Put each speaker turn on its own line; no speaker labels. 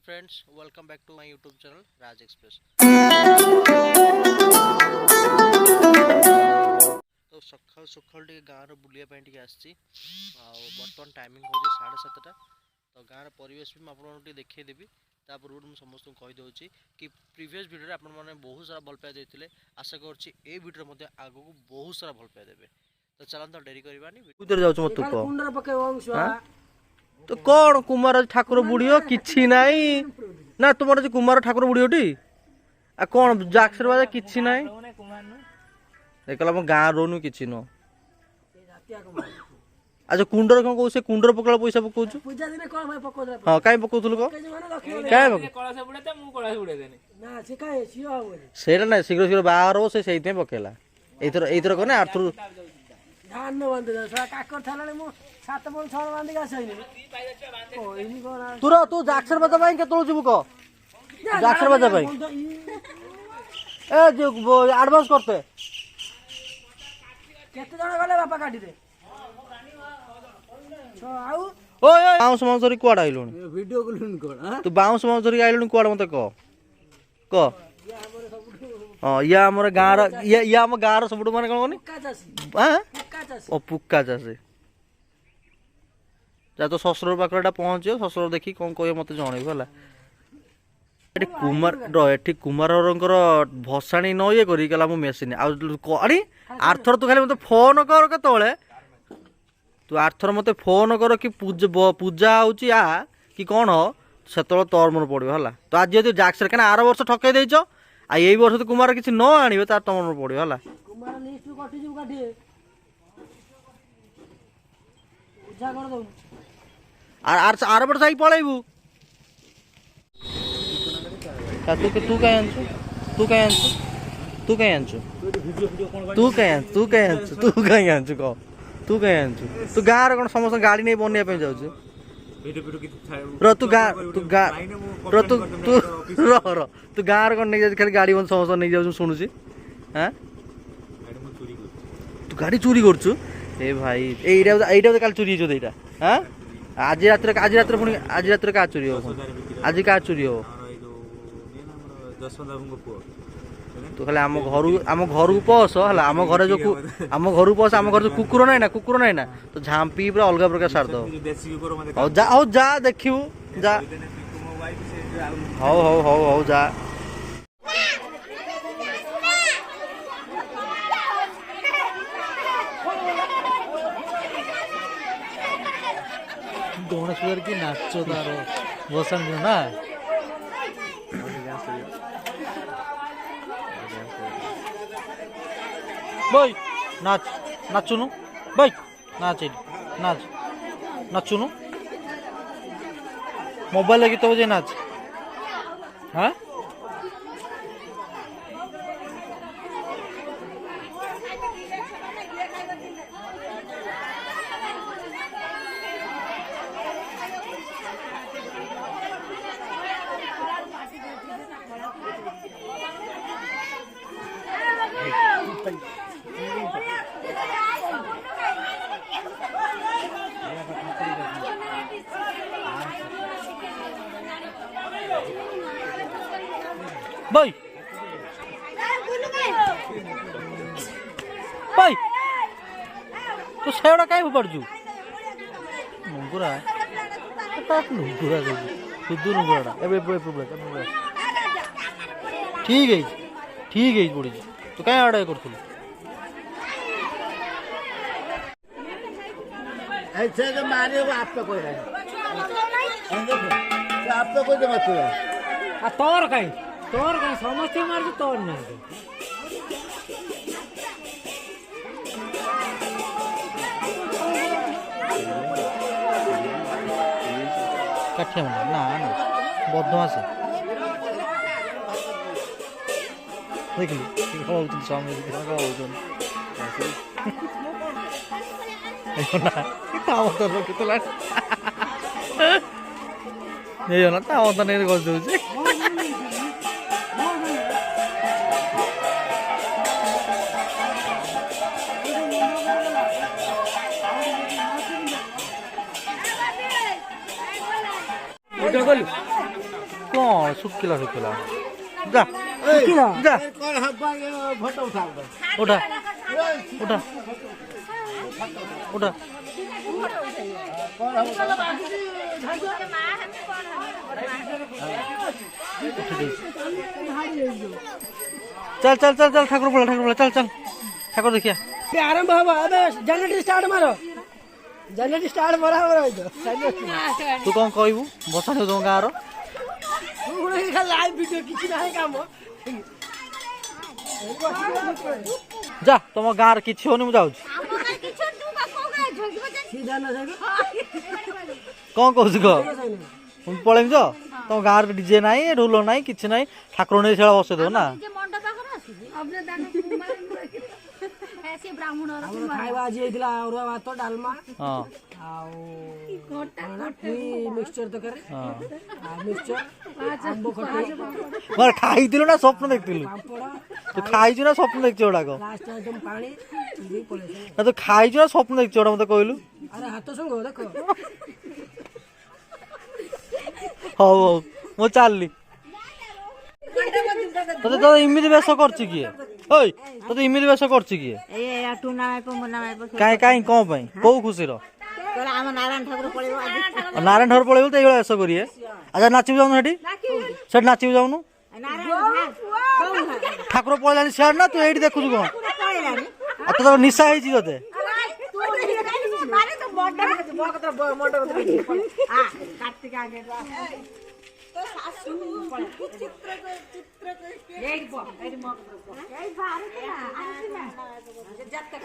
friends, welcome back to my YouTube channel Raj Express। तो सकाल सकाल टे गाँव बुलिया टे आसी बर्तमान टाइमिंग हो 7:30 तो गाँव परिवेश भी मुझे देखदेवी तापर मुझे समस्त कहीदे कि प्रीवियस वीडियो आप बहुत सारा भल पाई देते आशा कर वीडियो आग को बहुत सारा भल पाई देवे। तो चलता डेरी करवानी तो कौन कुमार ठाकुर बुढ़ियो किछि नाही ना तुम कुमार ठाकुर बुढ़ियोटी आ कौन जाक्सर बाजा किछि नाही देखला मो गाँ रोनु किछि न अच्छा कुंडर कौन कहू से कुंडर पकड़ा पैसा पकाउछु पूजा दिन कोन भाई पकाउला हां काई पकाउथुल को काई कळासे बुडे त मु कळासे बुडे देनी ना से काई सियो होबे सेरा ना शीघ्र शीघ्र बाहर हो से सेइते पकेला एथर कोने आर्थुर धान न बंद सरा काकर थालाले मु 7 बल 6 बांध के आसइनी कोइनी कोन तू जाक्सर बजा भाई के तोल जिबु को जाक्सर बजा भाई ए जो एडवांस करते केते जण गले बापा काटी दे ओए बाउंस माउंस धरी कुआड आइलुनी वीडियो कलुन कोन हां तू बाउंस माउंस धरी आइलुनी कुआड मते क हां या हमर गाँर या हम गाँर सबुड माने कोन पुक्का चासी हां ओ पुक्का चासी जा तो ससुर पाखरटा पहुँचियो ससुर देखी कौन कहे मत जणेबो हला एठी कुमार एठी कुमाररंकर भसाणी न ये करी कला मु मेसिन अरे आर्थर तू खाली मते फोन कर केतोळे तू आर्थर मते फोन कर कि पूजा होची आ कि कोन हो सेतोळ तोर मन पड़ियो हला तो आज जे जाक्सर कना आरो वर्ष ठकै देइछो आ एई वर्ष तो कुमार किछि न आनिबे तार तोर मन पड़ियो हला कुमार लिस्ट कटि जु काढी पूजा कर दउ आर वर्ष आई पळैबू तू काय आनछु तू काय आनछु तू काय आनछु तू काय आनछु तू काय आनछु तू काय आनछु को तू काय आनछु तू गार कोन समस्त गाड़ी नै बनिया पे जाउछु रो तू गा रो तू गार कोन नै जा खाली गाड़ी बन समस्त नै जाउछु सुनुची हां तू गाड़ी चोरी करछु ए भाई एइटा काल चोरी हिजो देइटा हां आज रात पुणी आज रात का चोरी हो आज का चोरी हो तो खाली आम घर को पस है आम घर जो आम घर को पस आम घर जो कुकुर नहीं ना तो झांपी पूरा अलग प्रकार सार दो जा देखियो जा हौ जा गणेश पूजा की नाचो तार बसन ना भाई नाच नाचुनु भाई नाच नाच नाचुनु मोबाइल गीत बजे नाच हाँ भाई भाई तो सेवड़ा काई पड़जू नुंगुरा नुंगुरा शुद्ध नुंगुरा ठीक है पड़ी तो कहीं आड़ा कर ऐसे तो मारे वो आप पे कोई रहे आप पे कोई तो मत तोर कहीं समझते मार जो तोर ना कट्ठे ना ना बदमाश देखली होउतन सामने होउतन ना ताव तो कितला ये ना ताव तो नहीं कर दूजे वीडियो कॉल कौन सुखिला सुखिला जा जा उठा उठा उठा चल चल चल चल ठाकुर बोला चल चल ठाकुर देखिया
आरंभ हवा अबे जनरेटर स्टार्ट मारो जनरेटर स्टार्ट बराबर है
तू कौन कहबू बसा तुम गाँव
लाइव वीडियो किसी ना काम
जा तुम गाँव किसी होनी मुझे कौन कौन कह पलैम तो तुम गाँव डीजे ना ढोल ना कि ठाकुर नहीं से बसई दो ना
खाଇବା ଆଜି ହେଇଥିଲା ଅରୁଆ ଭାତ ଡାଲମା ଆଉ ମିକ୍ସଚର ତରକାରୀ ମିକ୍ସଚର ଆମ୍ବ ଖଟା
ଖାଇଥିଲୁ ନା ସ୍ୱପ୍ନ ଦେଖିଥିଲୁ ତୁ ଖାଇଛୁ ନା ସ୍ୱପ୍ନ ଦେଖିଛୁ ଗୁଡାକ
ଲାଷ୍ଟ ଆଇଟମ ପାଣି
ନା ତୁ ଖାଇଛୁ ନା ସ୍ୱପ୍ନ ଦେଖିଛୁ ଗୁଡା ମତେ କହିଲୁ
ଆରେ ହାତ ସଙ୍ଗ ଦେଖ
ହଉ ହଉ ମୁଁ ଚାଲିଲି ତତେ ତ ଏମିତି ବେଶ କରୁଛି କିଏ ओय तो इमिति बेस करछि की
ए टूना में मुन्ना में
काई काई कोन पई को खुशी रो
तोरा हम नारायण ठाकुर पळेबो आज
नारायण ठाकुर पळेबो त एगळे बेस करिए अच्छा नाचिबो जाउनु हेटी सेट नाचिबो जाउनु
नारायण
ठाकुर पळलानी सेट ना तू एठी देखुछु कोन आ तो निशा हेछि तते
माने तो मोटर मोटर आ कार्तिक आगे तो सासू चित्र एक बो एडी मो ए भारत ना आसी ना जत्ता